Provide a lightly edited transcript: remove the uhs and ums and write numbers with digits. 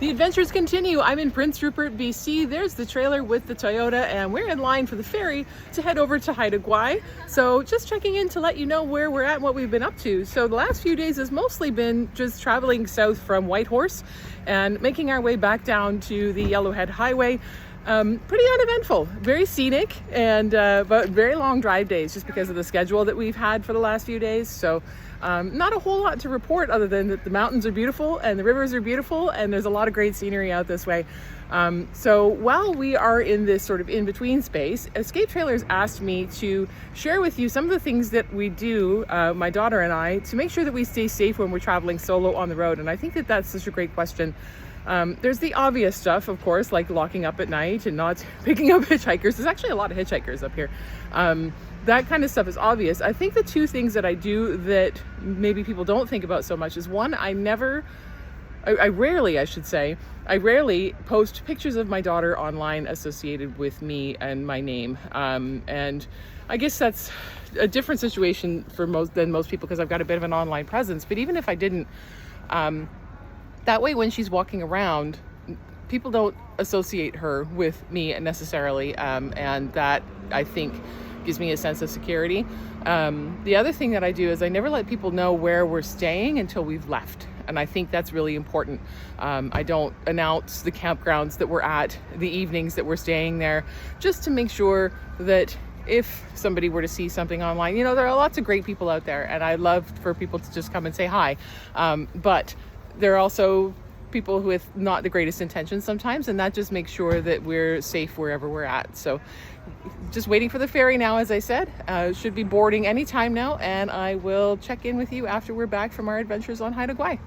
The adventures continue. I'm in Prince Rupert, BC. There's the trailer with the Toyota, and we're in line for the ferry to head over to Haida Gwaii. So just checking in to let you know where we're at and what we've been up to. So the last few days has mostly been just traveling south from Whitehorse and making our way back down to the Yellowhead Highway. Pretty uneventful, very scenic, and but very long drive days just because of the schedule that we've had for the last few days. So not a whole lot to report other than that the mountains are beautiful and the rivers are beautiful and there's a lot of great scenery out this way. So while we are in this sort of in-between space, Escape Trailers asked me to share with you some of the things that we do, my daughter and I, to make sure that we stay safe when we're traveling solo on the road. And I think that that's such a great question. There's the obvious stuff, of course, like locking up at night and not picking up hitchhikers. There's actually a lot of hitchhikers up here. That kind of stuff is obvious. I think the two things that I do that maybe people don't think about so much is one, I rarely post pictures of my daughter online associated with me and my name. And I guess that's a different situation than most people because I've got a bit of an online presence. But even if I didn't, that way when she's walking around, people don't associate her with me necessarily. And that, I think, gives me a sense of security. The other thing that I do is I never let people know where we're staying until we've left. And I think that's really important. I don't announce the campgrounds that we're at, the evenings that we're staying there, just to make sure that if somebody were to see something online, you know, there are lots of great people out there and I love for people to just come and say hi. But there are also people with not the greatest intentions sometimes, and that just makes sure that we're safe wherever we're at. So just waiting for the ferry now, as I said. Should be boarding any time now, and I will check in with you after we're back from our adventures on Haida Gwaii.